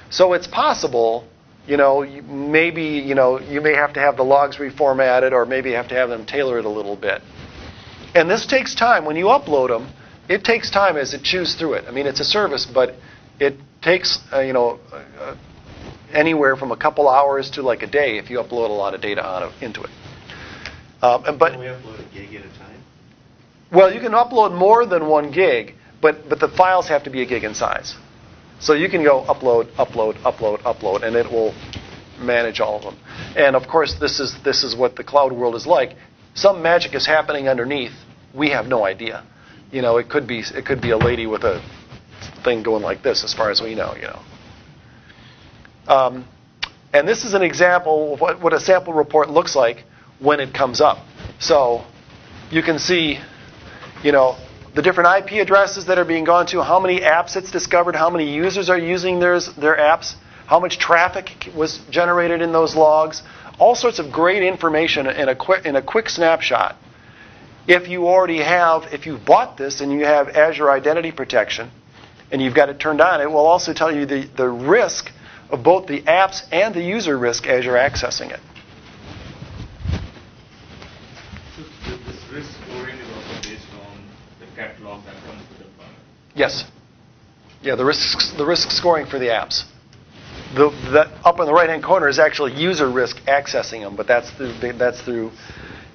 So it's possible, you may have to have the logs reformatted, or maybe you have to have them tailored a little bit. And this takes time. When you upload them, it takes time as it chews through it. I mean, it's a service, but it takes, anywhere from a couple hours to like a day if you upload a lot of data into it. But Can we upload a gig at a time? Well, you can upload more than 1 gig, but the files have to be a gig in size. So you can go upload, and it will manage all of them. And of course, this is what the cloud world is like. Some magic is happening underneath. We have no idea. It could be a lady with a thing going like this, as far as we know. And this is an example of what a sample report looks like when it comes up. So you can see, the different IP addresses that are being gone to, how many apps it's discovered, how many users are using their apps, how much traffic was generated in those logs, all sorts of great information in a quick snapshot. If you bought this and you have Azure Identity Protection and you've got it turned on, it will also tell you the risk of both the apps and the user risk as you're accessing it. So this risk scoring is also based on the catalog that comes with the product? Yes. Yeah, the risk scoring for the apps. That up in the right-hand corner is actually user risk accessing them, but that's through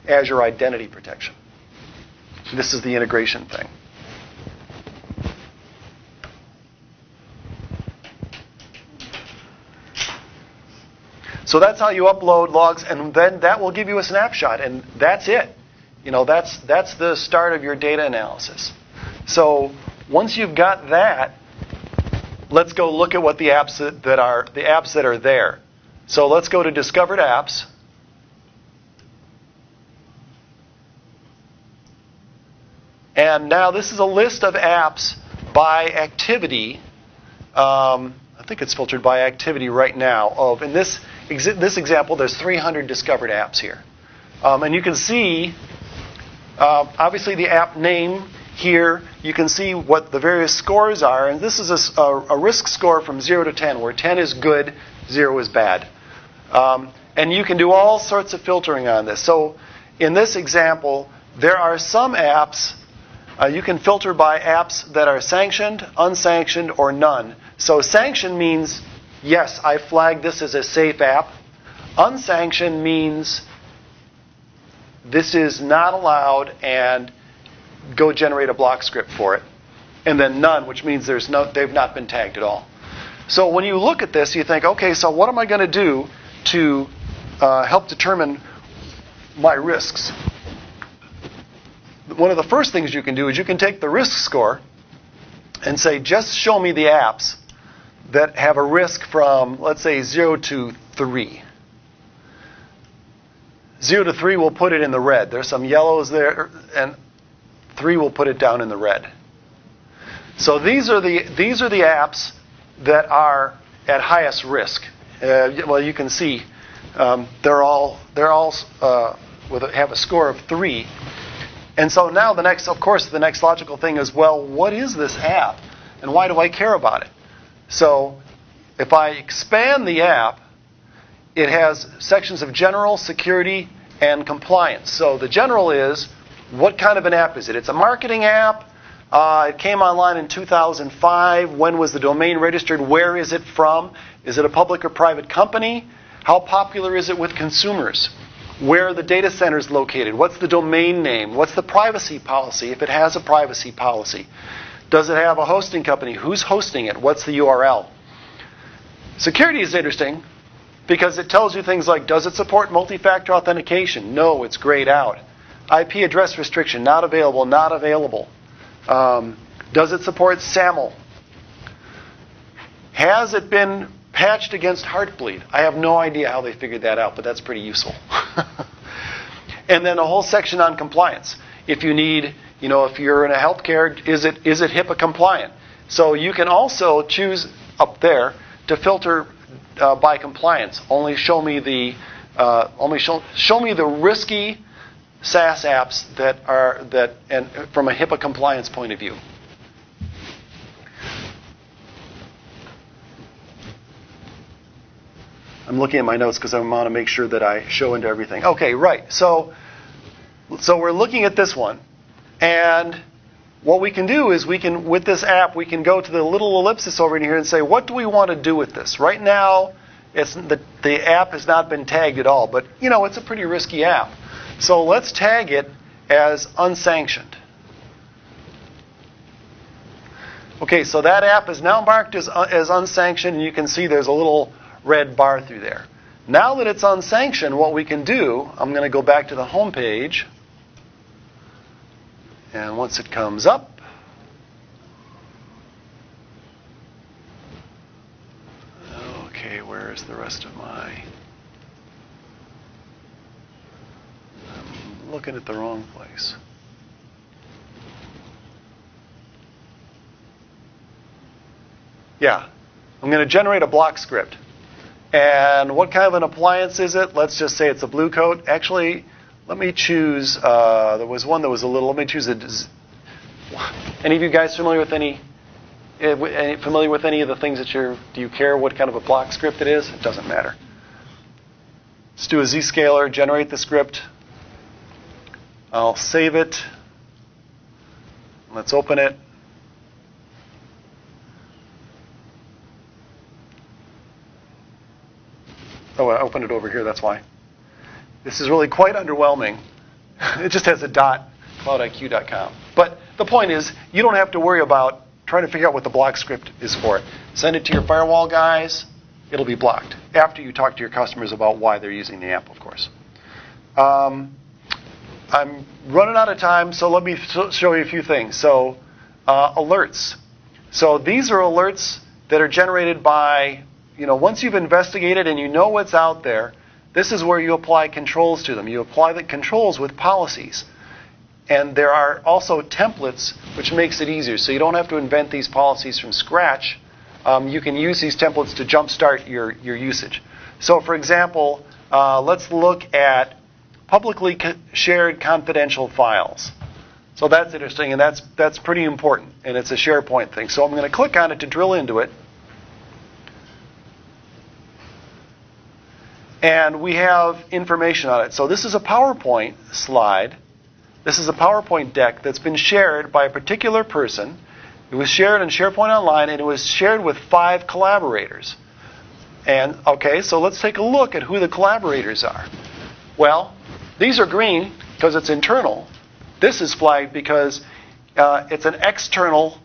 Azure Identity Protection. This is the integration thing. So that's how you upload logs, and then that will give you a snapshot, and that's it. That's the start of your data analysis. So once you've got that, let's go look at what the apps that are there. So let's go to Discovered Apps. And now this is a list of apps by activity. I think it's filtered by activity right now. In this example, there's 300 discovered apps here. And you can see, obviously, the app name here. You can see what the various scores are. And this is a risk score from 0 to 10, where 10 is good, 0 is bad. And you can do all sorts of filtering on this. So in this example, there are some apps. You can filter by apps that are sanctioned, unsanctioned, or none. So sanctioned means, yes, I flagged this as a safe app. Unsanctioned means this is not allowed, and go generate a block script for it. And then none, which means they've not been tagged at all. So when you look at this, you think, okay, so what am I going to do to help determine my risks? One of the first things you can do is you can take the risk score and say, just show me the apps that have a risk from, let's say, 0 to 3. 0 to 3 will put it in the red. There's some yellows there, and 3 will put it down in the red. So these are the apps that are at highest risk. Well, you can see they're all have a score of 3. And so now the next logical thing is, well, what is this app, and why do I care about it? So if I expand the app, it has sections of general, security, and compliance. So the general is, what kind of an app is it? It's a marketing app. It came online in 2005. When was the domain registered? Where is it from? Is it a public or private company? How popular is it with consumers? Where are the data centers located? What's the domain name? What's the privacy policy, if it has a privacy policy? Does it have a hosting company? Who's hosting it? What's the URL? Security is interesting because it tells you things like, does it support multi-factor authentication? No, it's grayed out. IP address restriction, not available, not available. Does it support SAML? Has it been patched against Heartbleed? I have no idea how they figured that out, but that's pretty useful. And then a whole section on compliance. If you need, if you're in a healthcare, is it HIPAA compliant? So you can also choose up there to filter by compliance. Only show me the show me the risky SaaS apps and from a HIPAA compliance point of view. I'm looking at my notes because I want to make sure that I show into everything. Okay, right. So we're looking at this one, and what we can do is with this app, we can go to the little ellipsis over here and say, what do we want to do with this? Right now, the app has not been tagged at all, but it's a pretty risky app. So let's tag it as unsanctioned. Okay, so that app is now marked as unsanctioned, and you can see there's a little red bar through there. Now that it's unsanctioned, what we can do, I'm going to go back to the home page, and once it comes up, okay, where is the rest of my... I'm looking at the wrong place. Yeah, I'm going to generate a block script. And what kind of an appliance is it? Let's just say it's a Blue Coat. Actually, let me choose, there was one that was let me choose any of you guys familiar with any of the things that do you care what kind of a block script it is? It doesn't matter. Let's do a Zscaler, generate the script. I'll save it. Let's open it. Oh, I opened it over here, that's why. This is really quite underwhelming. It just has a .cloudiq.com. But the point is, you don't have to worry about trying to figure out what the block script is for. Send it to your firewall guys. It'll be blocked after you talk to your customers about why they're using the app, of course. I'm running out of time, so let me show you a few things. So, alerts. So these are alerts that are generated by... once you've investigated and you know what's out there, this is where you apply controls to them. You apply the controls with policies. And there are also templates, which makes it easier. So you don't have to invent these policies from scratch. You can use these templates to jumpstart your usage. So for example, let's look at publicly shared confidential files. So that's interesting, and that's pretty important. And it's a SharePoint thing. So I'm going to click on it to drill into it. And we have information on it. So this is a PowerPoint slide. This is a PowerPoint deck that's been shared by a particular person. It was shared on SharePoint Online, and it was shared with 5 collaborators. And, okay, so let's take a look at who the collaborators are. Well, these are green because it's internal. This is flagged because it's an external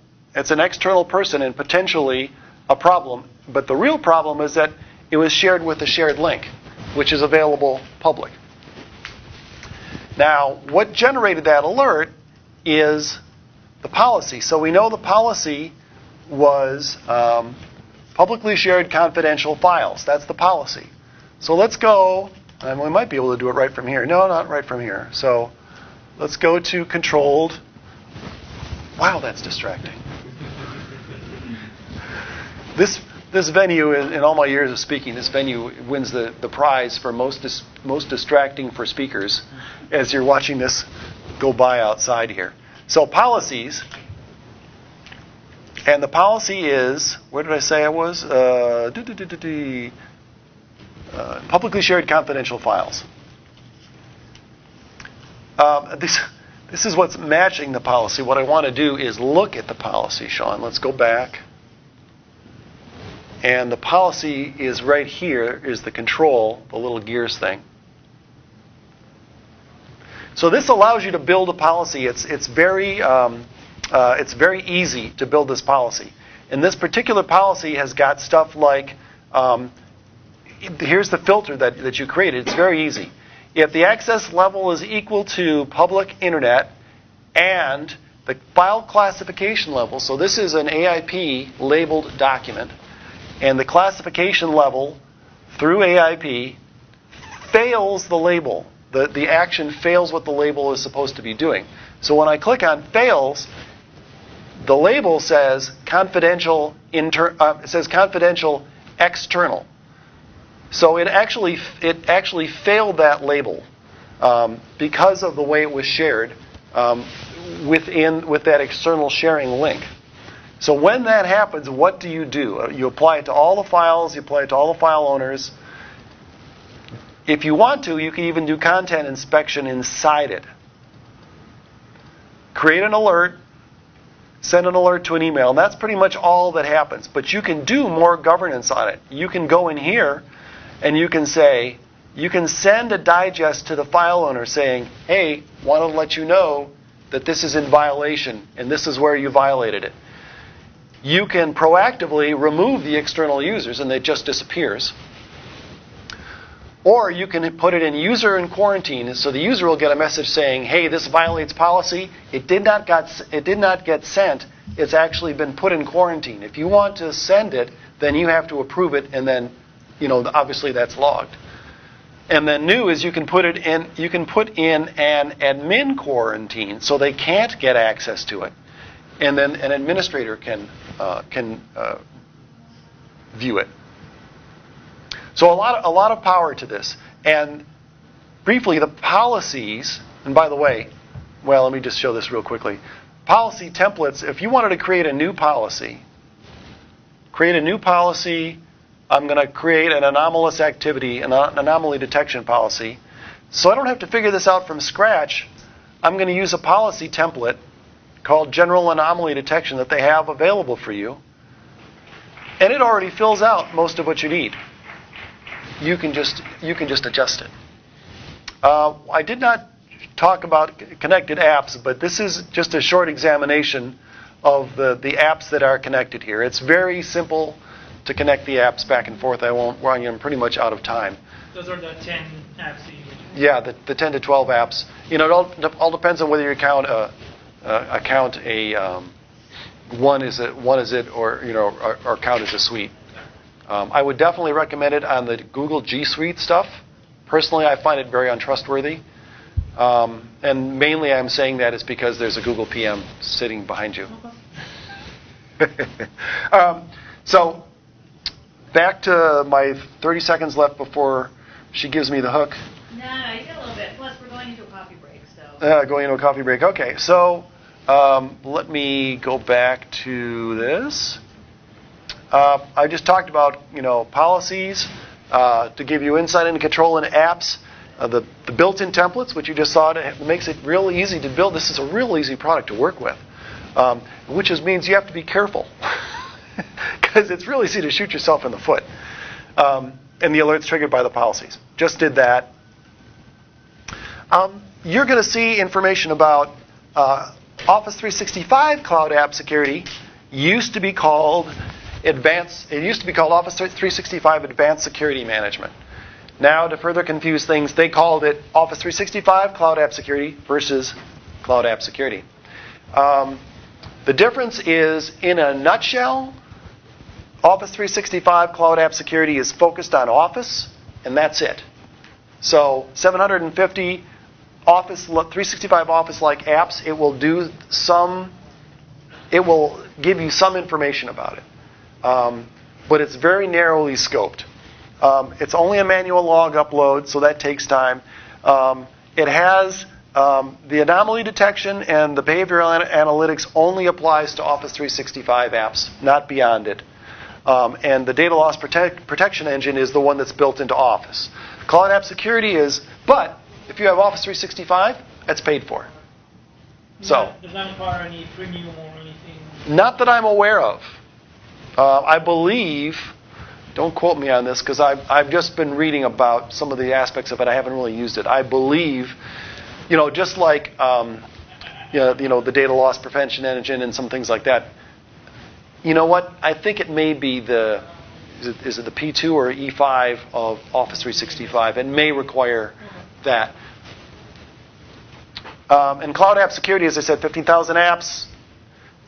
person and potentially a problem. But the real problem is that it was shared with a shared link, which is available public. Now, what generated that alert is the policy. So we know the policy was publicly shared confidential files. That's the policy. So let's go, and we might be able to do it right from here. No, not right from here. So let's go to controlled. Wow, that's distracting. This venue, in all my years of speaking, this venue wins the prize for most distracting for speakers as you're watching this go by outside here. So policies, and the policy is, where did I say I was? Publicly shared confidential files. This is what's matching the policy. What I want to do is look at the policy, Sean. Let's go back. And the policy is right here, is the control, the little gears thing. So this allows you to build a policy. It's very easy to build this policy. And this particular policy has got stuff like, here's the filter that you created. It's very easy. If the access level is equal to public internet and the file classification level, so this is an AIP labeled document, and the classification level through AIP fails the label. The action fails what the label is supposed to be doing. So when I click on fails, the label says confidential external. So it actually failed that label because of the way it was shared with that external sharing link. So when that happens, what do? You apply it to all the files. You apply it to all the file owners. If you want to, you can even do content inspection inside it. Create an alert, send an alert to an email, and that's pretty much all that happens. But you can do more governance on it. You can go in here and you can send a digest to the file owner saying, hey, want to let you know that this is in violation and this is where you violated it. You can proactively remove the external users and it just disappears. Or you can put it in user in quarantine, so the user will get a message saying, hey, this violates policy. It did not get sent. It's actually been put in quarantine. If you want to send it, then you have to approve it, and then, obviously that's logged. And then new is you can put in an admin quarantine, so they can't get access to it. And then an administrator can view it. So a lot of power to this. And briefly, the policies, and by the way, let me just show this real quickly. Policy templates, if you wanted to create a new policy, I'm going to create an anomalous activity, an anomaly detection policy. So I don't have to figure this out from scratch. I'm going to use a policy template called General Anomaly Detection that they have available for you. And it already fills out most of what you need. You can just adjust it. I did not talk about connected apps, but this is just a short examination of the apps that are connected here. It's very simple to connect the apps back and forth. I'm pretty much out of time. Those are the 10 apps that you mentioned. Yeah, the 10 to 12 apps. It all depends on whether you count one is it or count as a suite. I would definitely recommend it on the Google G Suite stuff. Personally, I find it very untrustworthy. And mainly I'm saying that is because there's a Google PM sitting behind you. So back to my 30 seconds left before she gives me the hook. No, you got a little bit. Plus, we're going into a coffee break. So. Going into a coffee break. Okay, so let me go back to this. I just talked about policies to give you insight into control in apps. The built-in templates, which you just saw, it makes it real easy to build. This is a real easy product to work with, which means you have to be careful because it's real easy to shoot yourself in the foot. And the alerts triggered by the policies. Just did that. You're going to see information about Office 365 Cloud App Security. Used to be called Office 365 Advanced Security Management. Now, to further confuse things, they called it Office 365 Cloud App Security versus Cloud App Security. The difference is, in a nutshell, Office 365 Cloud App Security is focused on Office, and that's it. So 750 Office 365 Office-like apps, it will give you some information about it. But it's very narrowly scoped. It's only a manual log upload, so that takes time. It has the anomaly detection and the behavioral analytics only applies to Office 365 apps, not beyond it. And the data loss protection engine is the one that's built into Office. Cloud App Security but if you have Office 365, that's paid for. So does that require any premium or anything? Not that I'm aware of. I believe don't quote me on this because I've just been reading about some of the aspects of it. I haven't really used it. I believe, just like the data loss prevention engine and some things like that. You know what? I think it may be is it the P2 or E5 of Office 365? It may require that. And Cloud App Security, as I said, 15,000 apps.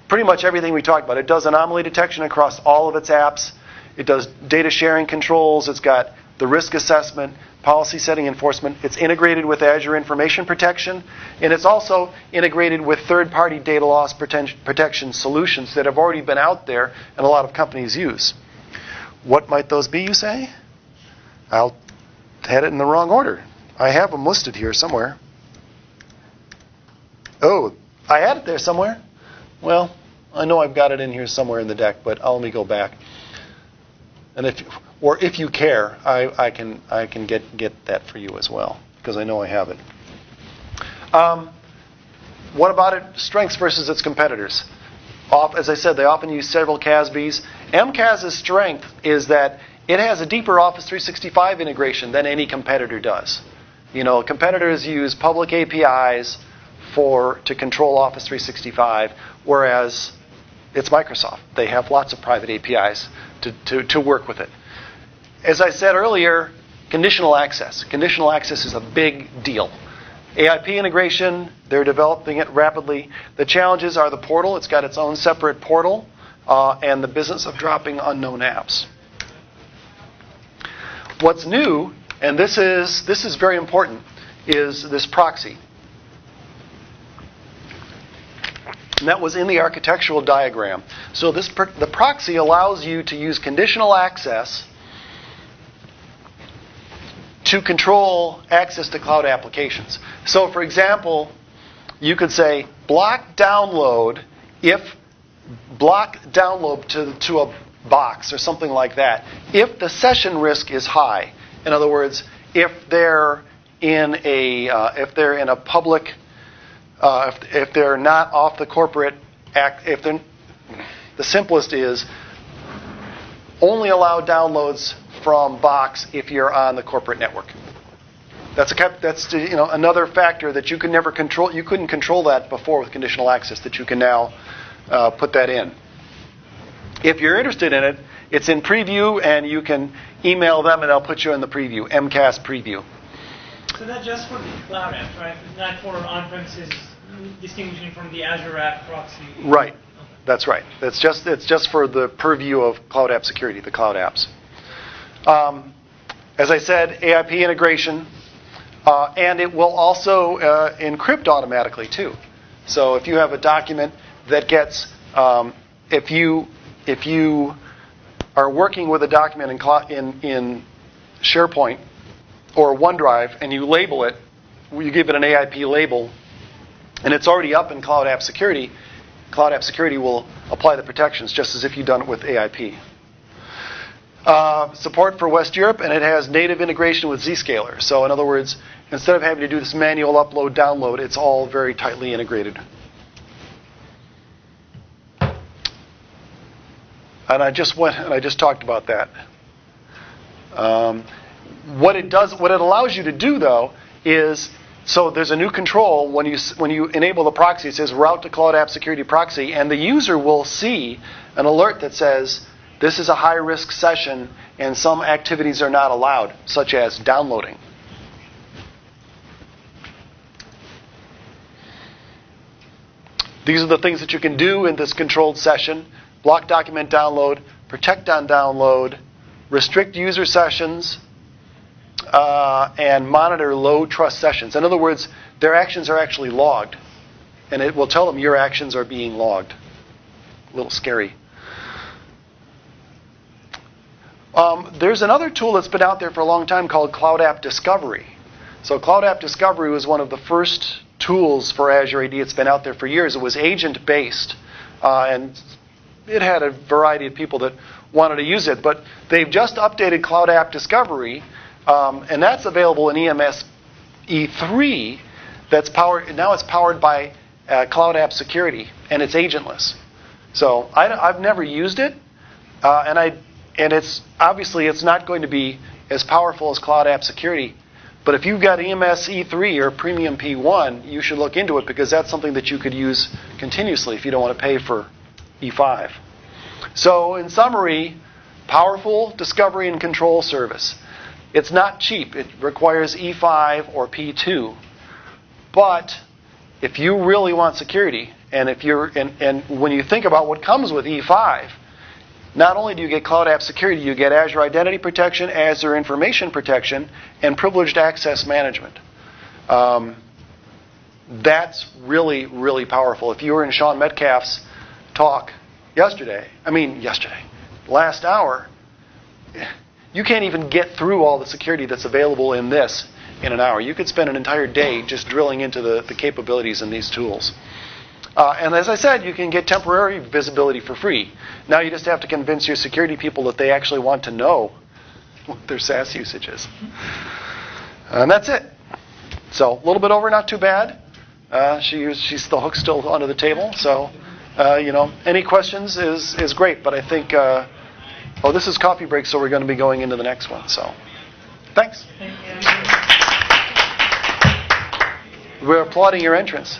Pretty much everything we talked about. It does anomaly detection across all of its apps. It does data sharing controls. It's got the risk assessment, policy setting enforcement. It's integrated with Azure Information Protection. And it's also integrated with third-party data loss protection solutions that have already been out there and a lot of companies use. What might those be, you say? I'll had it in the wrong order. I have them listed here somewhere. Oh, I had it there somewhere. Well, I know I've got it in here somewhere in the deck, but let me go back. And if you care, I can get that for you as well because I know I have it. What about it? Strengths versus its competitors. As I said, they often use several CASBs. MCAS's strength is that it has a deeper Office 365 integration than any competitor does. Competitors use public APIs to control Office 365, whereas it's Microsoft. They have lots of private APIs to work with it. As I said earlier, conditional access. Conditional access is a big deal. AIP integration, they're developing it rapidly. The challenges are the portal. It's got its own separate portal, and the business of dropping unknown apps. What's new, and this is very important, is this proxy. And that was in the architectural diagram. So the proxy allows you to use conditional access to control access to cloud applications. So, for example, you could say block download to a box or something like that if the session risk is high. In other words, if they're in a public, if they're not off the corporate act, the simplest is only allow downloads from Box if you're on the corporate network. That's another factor that you can never control. You couldn't control that before with conditional access. That you can now put that in. If you're interested in it, it's in preview, and you can email them, and they'll put you in the preview, MCAS preview. So that's just for the cloud apps, right? It's not for on-premises, distinguishing from the Azure App Proxy. Right. That's right. It's just for the purview of Cloud App Security, the cloud apps. As I said, AIP integration, and it will also encrypt automatically too. So if you have a document that gets, if you are working with a document in SharePoint or OneDrive and you label it, you give it an AIP label, and it's already up in Cloud App Security, Cloud App Security will apply the protections just as if you'd done it with AIP. Support for West Europe, and it has native integration with Zscaler. So in other words, instead of having to do this manual upload, download, it's all very tightly integrated. And I just talked about that. What it allows you to do though is, so there's a new control when you enable the proxy. It says route to Cloud App Security proxy, and the user will see an alert that says this is a high-risk session and some activities are not allowed, such as downloading. These are the things that you can do in this controlled session. Block document download, protect on download, restrict user sessions, and monitor low trust sessions. In other words, their actions are actually logged, and it will tell them your actions are being logged. A little scary. There's another tool that's been out there for a long time called Cloud App Discovery. So Cloud App Discovery was one of the first tools for Azure AD. It's been out there for years. It was agent-based, and it had a variety of people that wanted to use it. But they've just updated Cloud App Discovery, and that's available in EMS E3. Now it's powered by Cloud App Security, and it's agentless. So I've never used it, and And it's obviously it's not going to be as powerful as Cloud App Security. But if you've got EMS E3 or Premium P1, you should look into it because that's something that you could use continuously if you don't want to pay for E5. So in summary, powerful discovery and control service. It's not cheap. It requires E5 or P2. But if you really want security, and if you're and when you think about what comes with E5, not only do you get Cloud App Security, you get Azure Identity Protection, Azure Information Protection, and Privileged Access Management. That's really, really powerful. If you were in Sean Metcalf's talk last hour, you can't even get through all the security that's available in this in an hour. You could spend an entire day just drilling into the capabilities in these tools. And as I said, you can get temporary visibility for free. Now you just have to convince your security people that they actually want to know what their SaaS usage is. And that's it. So a little bit over, not too bad. She's the hook still under the table. So, any questions is great. But I think, this is coffee break, so we're going to be going into the next one. So, thanks. Thank you. We're applauding your entrance.